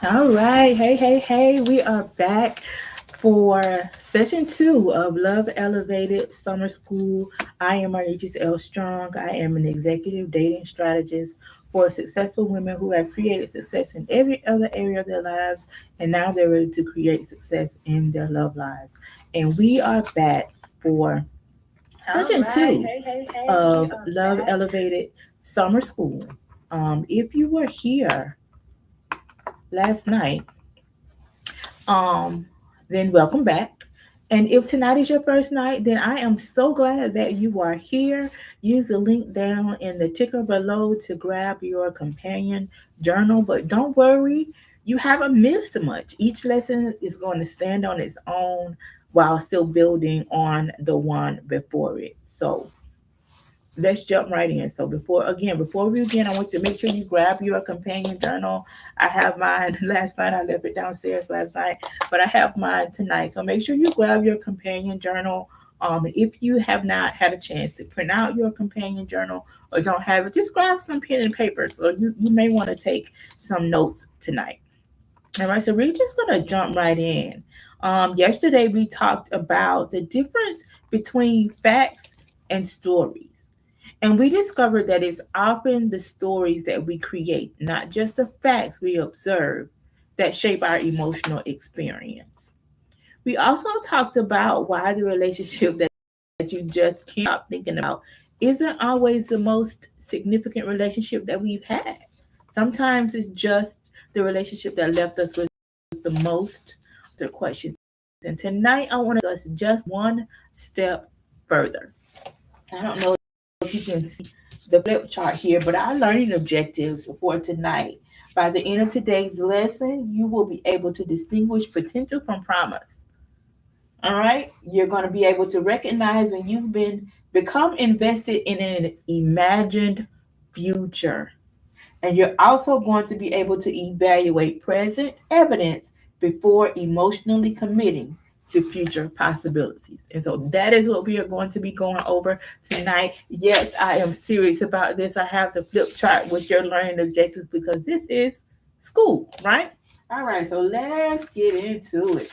All right. Hey. We are back for session two of Love Elevated Summer School. I am Marnitis L. Strong. I am an executive dating strategist for successful women who have created success in every other area of their lives, and now they're ready to create success in their love lives. And we are back for All session right. two Hey. We of are Love back. Elevated Summer School. If you were here last night, um, then welcome back. And if tonight is your first night, then I am so glad that you are here. Use the link down in the ticker below to grab your companion journal. But don't worry, you haven't missed much. Each lesson is going to stand on its own while still building on the one before it. So let's jump right in. So before we begin, I want you to make sure you grab your companion journal. I have mine last night. I left it downstairs last night, but I have mine tonight. So make sure you grab your companion journal. If you have not had a chance to print out your companion journal or don't have it, just grab some pen and paper. So you may want to take some notes tonight. All right, so we're just gonna jump right in. Yesterday we talked about the difference between facts and stories. And we discovered that it's often the stories that we create, not just the facts we observe, that shape our emotional experience. We also talked about why the relationship that you just can't stop thinking about isn't always the most significant relationship that we've had. Sometimes it's just the relationship that left us with the most unanswered questions. And tonight I want to take us just one step further. I don't know if you can see the flip chart here, but our learning objectives for tonight. By the end of today's lesson, you will be able to distinguish potential from promise. All right? You're going to be able to recognize when you've been become invested in an imagined future. And you're also going to be able to evaluate present evidence before emotionally committing to future possibilities. And so that is what we are going to be going over tonight. Yes, I am serious about this. I have the flip chart with your learning objectives because this is school, right? All right, so let's get into it.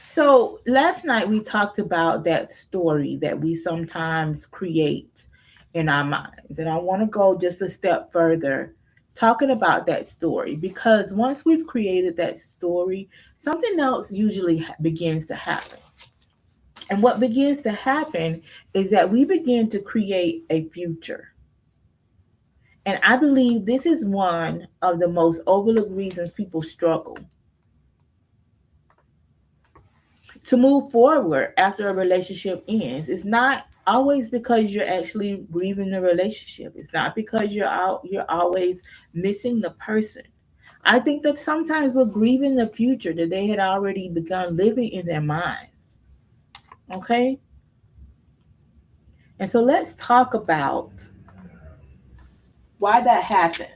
So last night we talked about that story that we sometimes create in our minds. And I want to go just a step further talking about that story because once we've created that story, something else usually begins to happen. And what begins to happen is that we begin to create a future. And I believe this is one of the most overlooked reasons people struggle to move forward after a relationship ends. It's not always because you're actually grieving the relationship. It's not because you're always missing the person. I think that sometimes we're grieving the future that they had already begun living in their minds. Okay? And so let's talk about why that happens.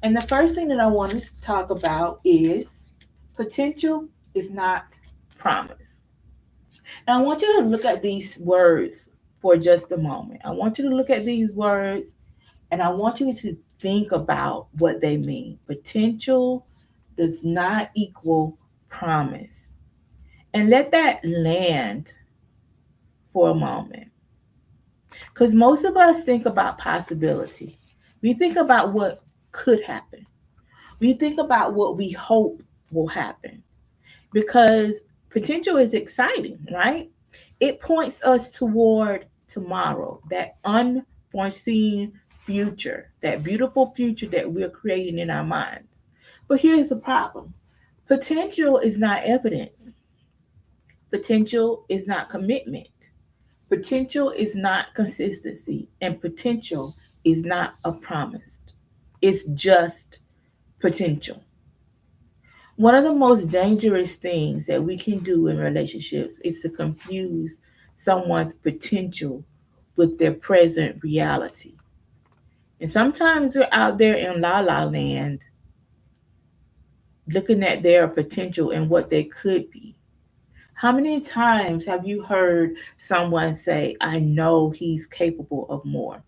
And the first thing that I want us to talk about is potential is not promise. And I want you to look at these words for just a moment. I want you to look at these words and I want you to think about what they mean. Potential does not equal promise. And let that land for a moment. Because most of us think about possibility. We think about what could happen. We think about what we hope will happen. Because potential is exciting, right? It points us toward tomorrow, that unforeseen future, that beautiful future that we're creating in our minds. But here's the problem: potential is not evidence, potential is not commitment, potential is not consistency, and potential is not a promise. It's just potential. One of the most dangerous things that we can do in relationships is to confuse someone's potential with their present reality. And sometimes we're out there in la la land looking at their potential and what they could be. How many times have you heard someone say, I know he's capable of more?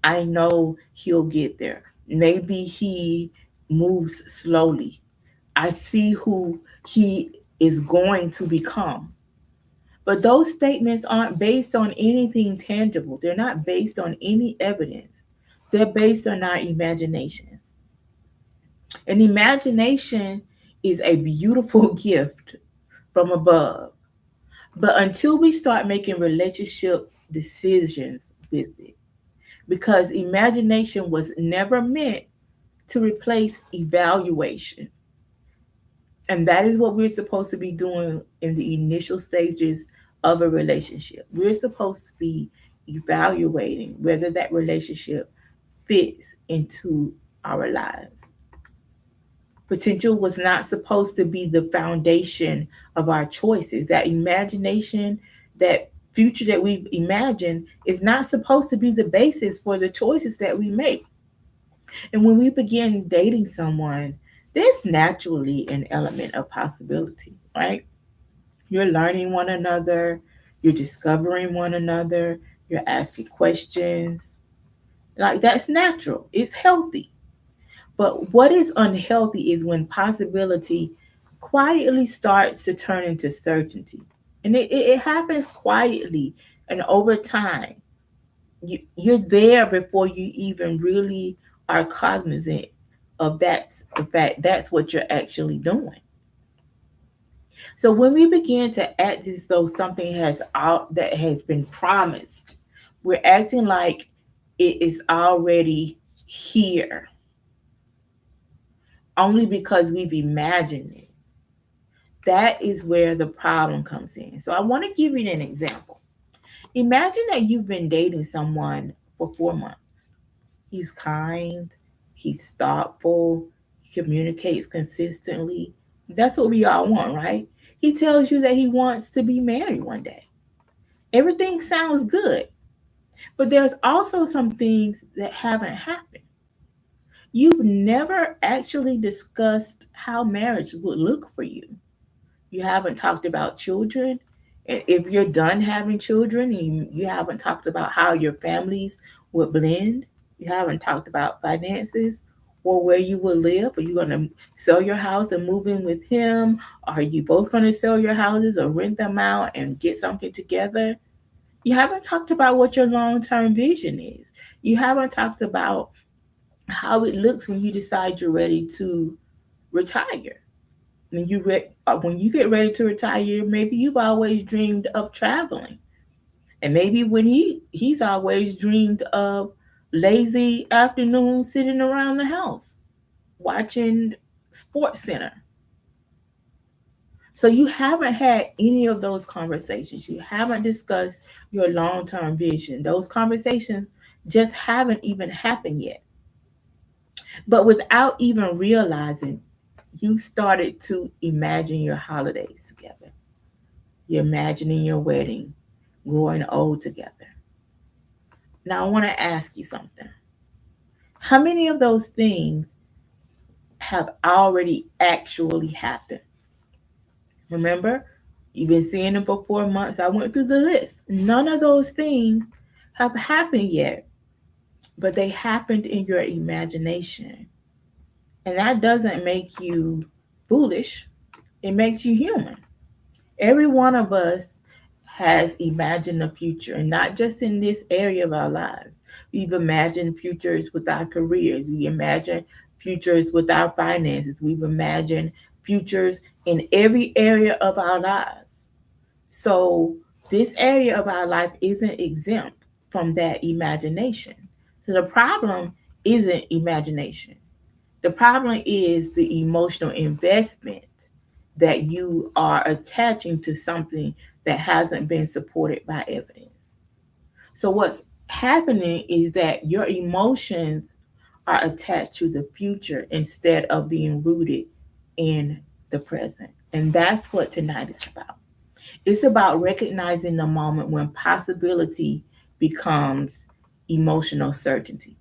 I know he'll get there. Maybe he moves slowly. I see who he is going to become. But those statements aren't based on anything tangible. They're not based on any evidence. They're based on our imagination. And imagination is a beautiful gift from above. But until we start making relationship decisions with it, because imagination was never meant to replace evaluation. And that is what we're supposed to be doing in the initial stages of a relationship. We're supposed to be evaluating whether that relationship fits into our lives. Potential was not supposed to be the foundation of our choices. That imagination, that future that we've imagined, is not supposed to be the basis for the choices that we make. And when we begin dating someone, there's naturally an element of possibility, right? You're learning one another, you're discovering one another, you're asking questions. Like that's natural, it's healthy. But what is unhealthy is when possibility quietly starts to turn into certainty. And it happens quietly and over time. You're there before you even really are cognizant of that, the fact that's what you're actually doing. So when we begin to act as though something has out that has been promised, we're acting like it is already here only because we've imagined it. That is where the problem comes in. So I want to give you an example. Imagine that you've been dating someone for 4 months. He's kind, he's thoughtful, he communicates consistently. That's what we all want, right? He tells you that he wants to be married one day. Everything sounds good, but there's also some things that haven't happened. You've never actually discussed how marriage would look for you. You haven't talked about children. And if you're done having children, you haven't talked about how your families would blend. You haven't talked about finances or where you will live. Are you going to sell your house and move in with him? Are you both going to sell your houses or rent them out and get something together? You haven't talked about what your long term vision is. You haven't talked about how it looks when you decide you're ready to retire. When you get ready to retire, maybe you've always dreamed of traveling, and maybe when he's always dreamed of lazy afternoons sitting around the house watching Sports Center. So you haven't had any of those conversations. You haven't discussed your long term vision. Those conversations just haven't even happened yet. But without even realizing, you started to imagine your holidays together. You're imagining your wedding, growing old together. Now, I want to ask you something. How many of those things have already actually happened? Remember, you've been seeing them for 4 months. I went through the list. None of those things have happened yet, but they happened in your imagination. And that doesn't make you foolish, it makes you human. Every one of us has imagined a future, and not just in this area of our lives. We've imagined futures with our careers. We imagine futures with our finances. We've imagined futures in every area of our lives. So, this area of our life isn't exempt from that imagination. So, the problem isn't imagination. The problem is the emotional investment that you are attaching to something that hasn't been supported by evidence. So, what's happening is that your emotions are attached to the future instead of being rooted in the present. And that's what tonight is about. It's about recognizing the moment when possibility becomes emotional certainty.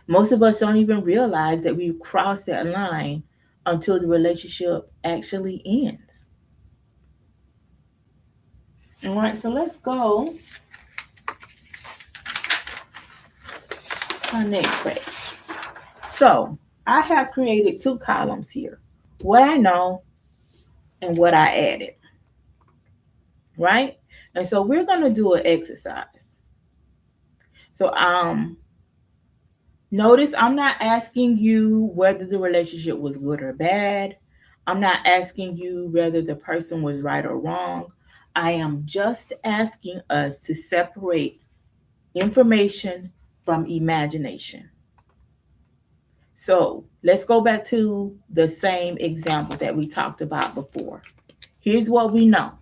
Most of us don't even realize that we've crossed that line until the relationship actually ends. All right, so let's go to our next page. So I have created two columns here: what I know and what I added, right? And so we're going to do an exercise. So notice I'm not asking you whether the relationship was good or bad. I'm not asking you whether the person was right or wrong. I am just asking us to separate information from imagination. So let's go back to the same example that we talked about before. Here's what we know: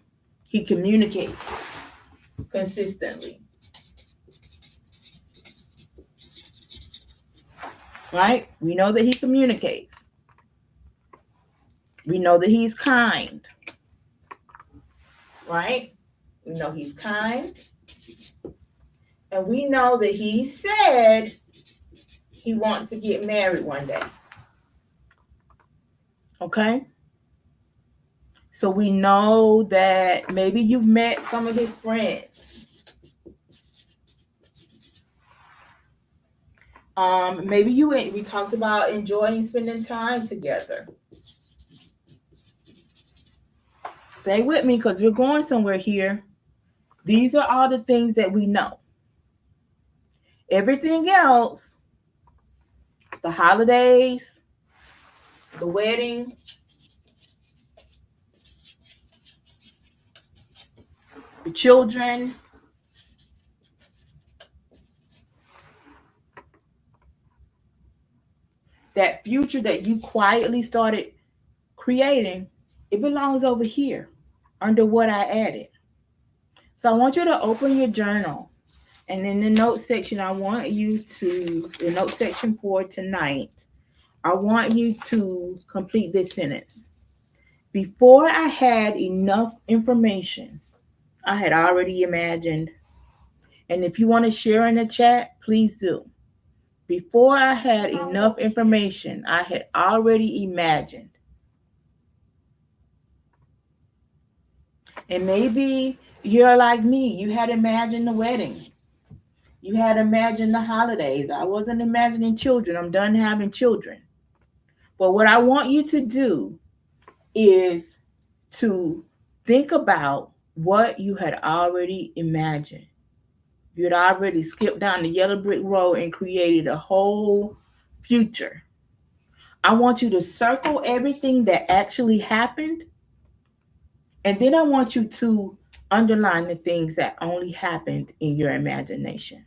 he communicates consistently, right? We know that he communicates. We know that he's kind, right? We know he's kind. And we know that he said he wants to get married one day. Okay? So we know that maybe you've met some of his friends. Maybe we talked about enjoying spending time together. Stay with me because we're going somewhere here. These are all the things that we know. Everything else, the holidays, the wedding, the children, that future that you quietly started creating, it belongs over here under what I added. So I want you to open your journal. And in the note section, the note section for tonight, I want you to complete this sentence. Before I had enough information, I had already imagined. And if you want to share in the chat, please do. Before I had enough information, I had already imagined. And maybe you're like me. You had imagined the wedding. You had imagined the holidays. I wasn't imagining children. I'm done having children. But what I want you to do is to think about what you had already imagined. You had already skipped down the yellow brick road and created a whole future. I want you to circle everything that actually happened. And then I want you to underline the things that only happened in your imagination.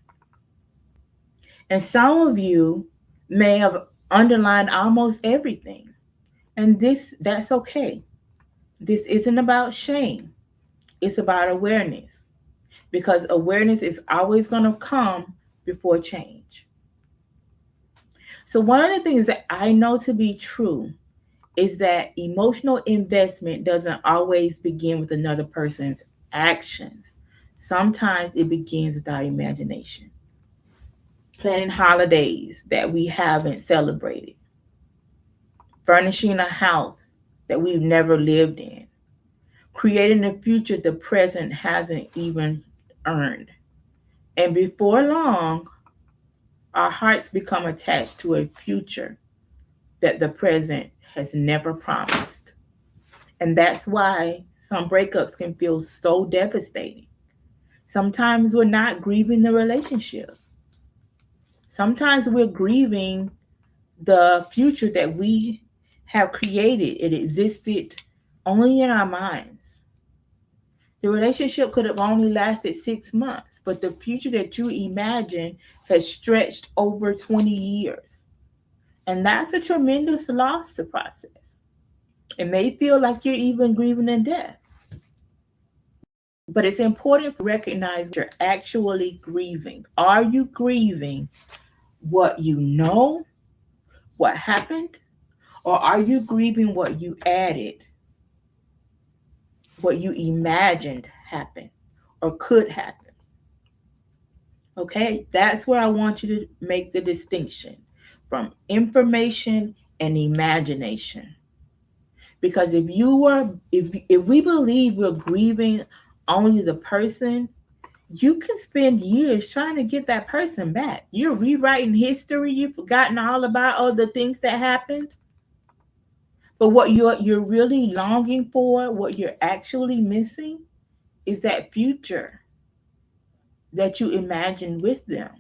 And some of you may have underlined almost everything. And that's okay. This isn't about shame. It's about awareness. Because awareness is always going to come before change. So one of the things that I know to be true is that emotional investment doesn't always begin with another person's actions. Sometimes it begins with our imagination. Planning holidays that we haven't celebrated, furnishing a house that we've never lived in, creating a future the present hasn't even earned. And before long, our hearts become attached to a future that the present has never promised. And that's why some breakups can feel so devastating. Sometimes we're not grieving the relationship. Sometimes we're grieving the future that we have created. It existed only in our minds. The relationship could have only lasted 6 months, but the future that you imagine has stretched over 20 years. And that's a tremendous loss to process. It may feel like you're even grieving in death. But it's important to recognize what you're actually grieving. Are you grieving what you know, what happened? Or are you grieving what you added, what you imagined happened or could happen? Okay, that's where I want you to make the distinction from information and imagination. Because if we believe we're grieving only the person, you can spend years trying to get that person back. You're rewriting history. You've forgotten all about all the things that happened. But what you're really longing for, what you're actually missing, is that future that you imagine with them.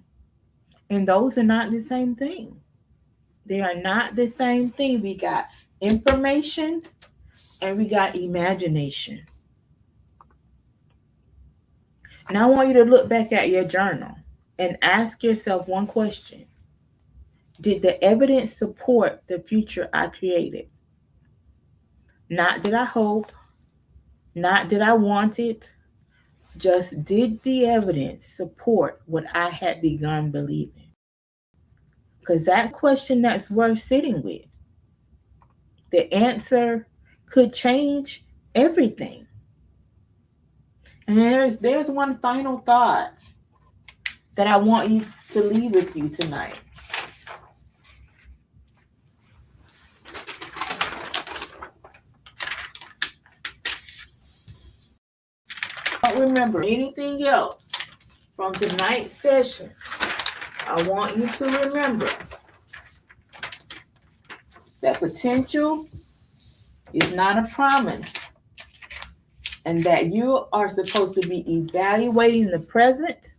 And those are not the same thing. They are not the same thing. We got information and we got imagination. And I want you to look back at your journal and ask yourself one question. Did the evidence support the future I created? Not did I hope, not did I want it, just did the evidence support what I had begun believing? Because that's a question that's worth sitting with. The answer could change everything. And there's one final thought that I want you to leave with you tonight. Don't remember anything else from tonight's session. I want you to remember that potential is not a promise, and that you are supposed to be evaluating the present,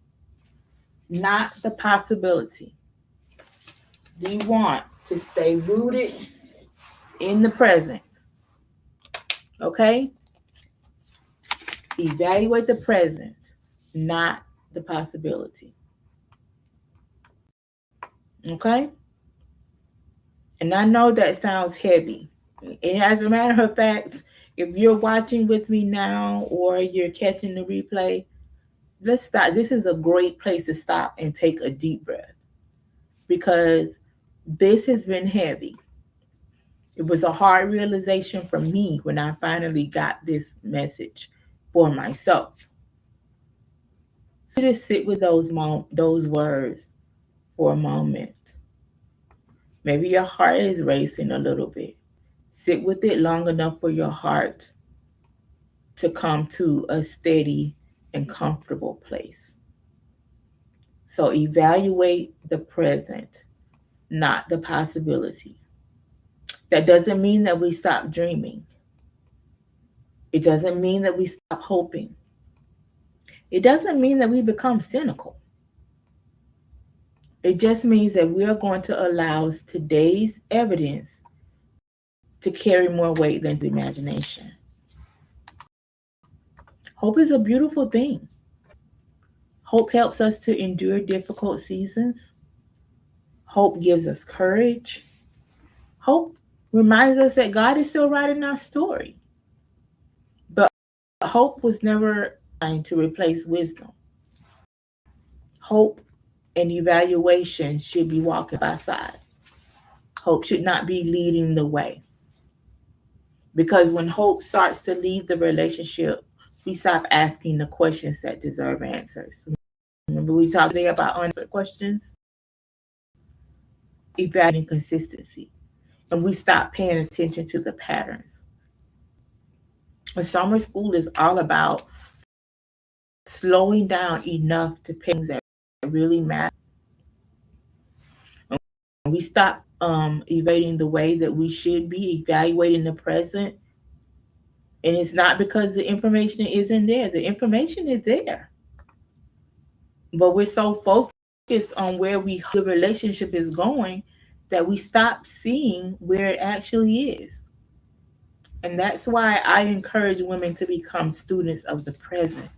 not the possibility. We want to stay rooted in the present. Okay? Evaluate the present, not the possibility. Okay? And I know that sounds heavy. And as a matter of fact, if you're watching with me now or you're catching the replay, let's stop. This is a great place to stop and take a deep breath, because this has been heavy. It was a hard realization for me when I finally got this message for myself. So just sit with those words for a moment. Maybe your heart is racing a little bit. Sit with it long enough for your heart to come to a steady and comfortable place. So evaluate the present, not the possibility. That doesn't mean that we stop dreaming. It doesn't mean that we stop hoping. It doesn't mean that we become cynical. It just means that we are going to allow today's evidence to carry more weight than the imagination. Hope is a beautiful thing. Hope helps us to endure difficult seasons. Hope gives us courage. Hope reminds us that God is still writing our story. But hope was never trying to replace wisdom. Hope and evaluation should be walking by side. Hope should not be leading the way. Because when hope starts to lead the relationship, we stop asking the questions that deserve answers. Remember we talked today about unanswered questions? Evaluating consistency. And we stop paying attention to the patterns. A summer school is all about slowing down enough to pick things that really matter. And we stop evaluating the way that we should be evaluating the present. And it's not because the information isn't there. The information is there. But we're so focused on where the relationship is going that we stop seeing where it actually is. And that's why I encourage women to become students of the present.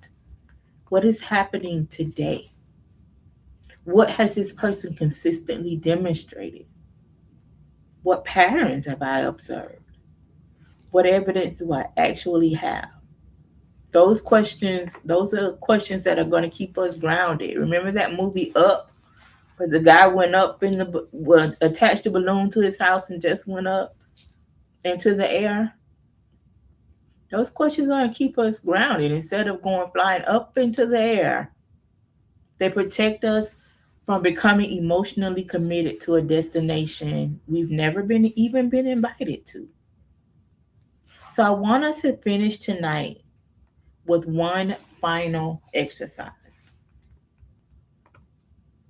What is happening today? What has this person consistently demonstrated? What patterns have I observed? What evidence do I actually have? Those are questions that are going to keep us grounded. Remember that movie Up, where the guy went up attached a balloon to his house and just went up into the air? Those questions are going to keep us grounded instead of going flying up into the air. They protect us from becoming emotionally committed to a destination we've never even been invited to. So I want us to finish tonight with one final exercise.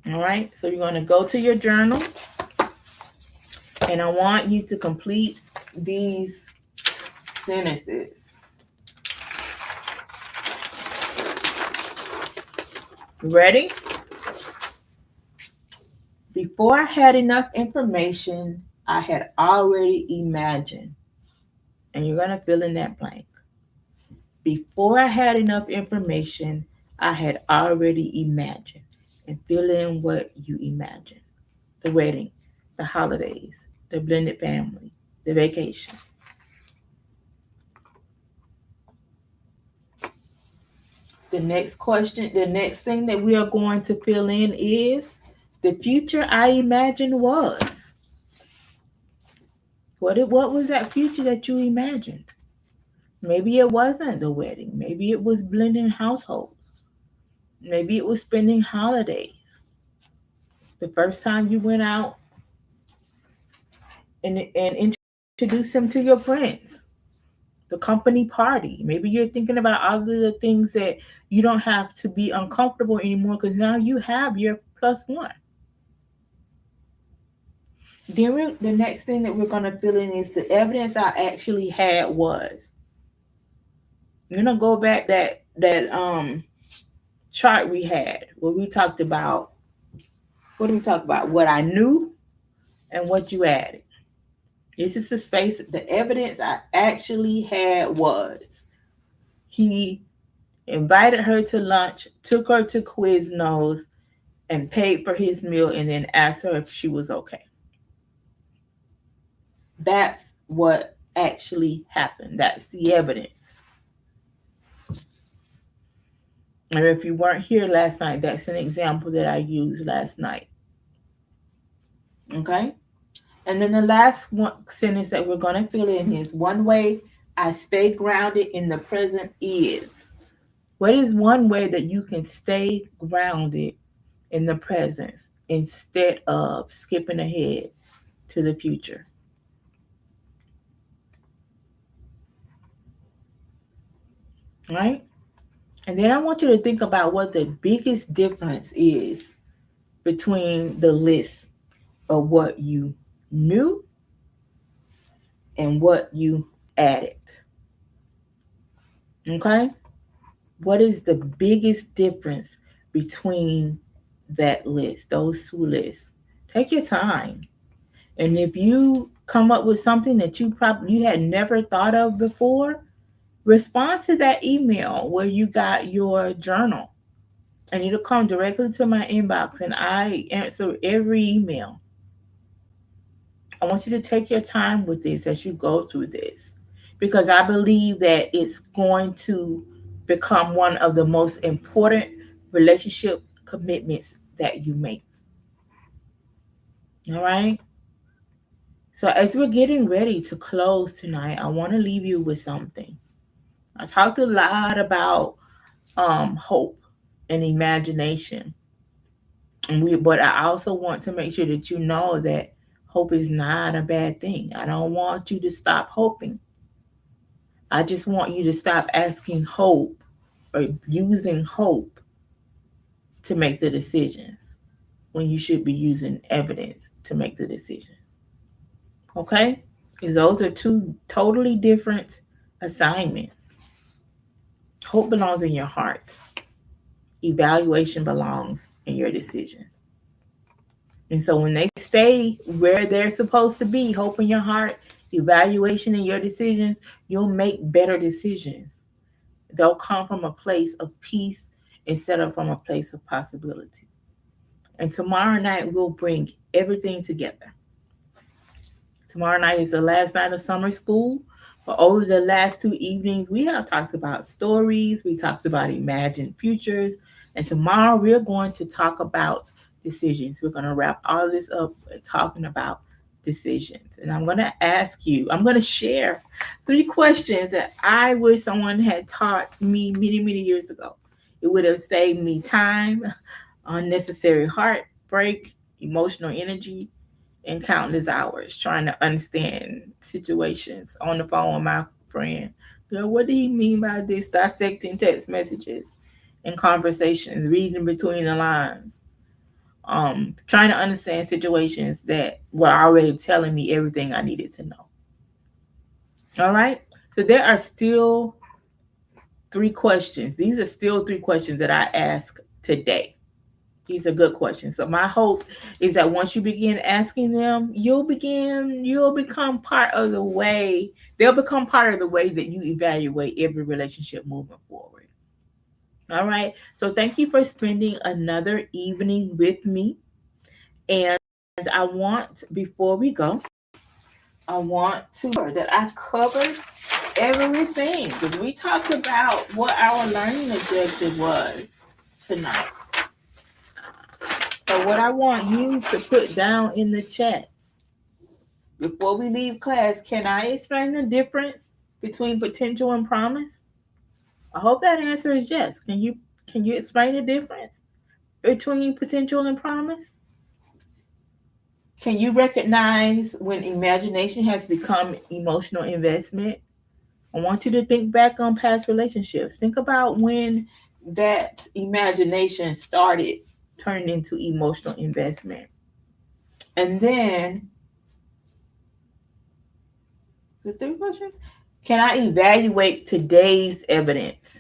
All right, so you're going to go to your journal, and I want you to complete these sentences. Ready? Before I had enough information, I had already imagined. And you're going to fill in that blank. Before I had enough information, I had already imagined. And fill in what you imagine: the wedding, the holidays, the blended family, the vacation. The next question, the next thing that we are going to fill in is the future I imagined was. What was that future that you imagined? Maybe it wasn't the wedding. Maybe it was blending households. Maybe it was spending holidays. The first time you went out and introduced them to your friends. The company party. Maybe you're thinking about all of the things that you don't have to be uncomfortable anymore because now you have your plus one. Then the next thing that we're going to fill in is the evidence I actually had was. I'm going to go back that chart we had where we talked about, what did we talk about? What I knew and what you added. This is the space. The evidence I actually had was he invited her to lunch, took her to Quiznos, and paid for his meal, and then asked her if she was okay. That's what actually happened. That's the evidence. And if you weren't here last night, that's an example that I used last night. Okay? And then the last one sentence that we're going to fill in is one way I stay grounded in the present is. What is one way that you can stay grounded in the present instead of skipping ahead to the future? Right? And then I want you to think about what the biggest difference is between the list of what you knew and what you added. Okay? What is the biggest difference between that list, those two lists? Take your time. And if you come up with something that you had never thought of before, respond to that email where you got your journal. And it'll come directly to my inbox, and I answer every email. I want you to take your time with this as you go through this, because I believe that it's going to become one of the most important relationship commitments that you make. All right? So as we're getting ready to close tonight, I want to leave you with something. I talked a lot about hope and imagination. But I also want to make sure that you know that hope is not a bad thing. I don't want you to stop hoping. I just want you to stop asking hope or using hope to make the decisions when you should be using evidence to make the decision. Okay? Because those are two totally different assignments. Hope belongs in your heart. Evaluation belongs in your decisions. And so when they stay where they're supposed to be, hope in your heart, evaluation in your decisions, you'll make better decisions. They'll come from a place of peace instead of from a place of possibility. And tomorrow night, we'll bring everything together. Tomorrow night is the last night of summer school. But over the last 2 evenings, we have talked about stories. We talked about imagined futures. And tomorrow, we're going to talk about decisions. We're going to wrap all this up talking about decisions. And I'm going to share 3 questions that I wish someone had taught me many, many years ago. It would have saved me time, unnecessary heartbreak, emotional energy, and countless hours trying to understand situations on the phone with my friend What did he mean by this? Dissecting text messages and conversations, reading between the lines, trying to understand situations that were already telling me everything I needed to know. All right. So there are still three questions. These are still three questions that I ask today. These are good questions. So my hope is that once you begin asking them, you'll become part of the way, they'll become part of the way that you evaluate every relationship moving forward. All right. So thank you for spending another evening with me. And I want, before we go, I want to that I covered everything because we talked about what our learning objective was tonight. So what I want you to put down in the chat before we leave class, can I explain the difference between potential and promise? I hope that answer is yes. Can you explain the difference between potential and promise? Can you recognize when imagination has become emotional investment? I want you to think back on past relationships. Think about when that imagination started turning into emotional investment. And then the three questions. Can I evaluate today's evidence?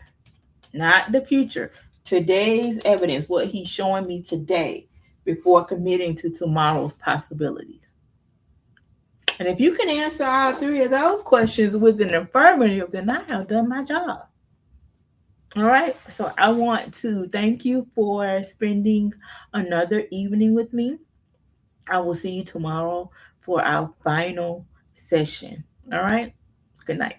Not the future. Today's evidence, what he's showing me today before committing to tomorrow's possibilities. And if you can answer all three of those questions with an affirmative, then I have done my job. All right. So I want to thank you for spending another evening with me. I will see you tomorrow for our final session. All right. Good night.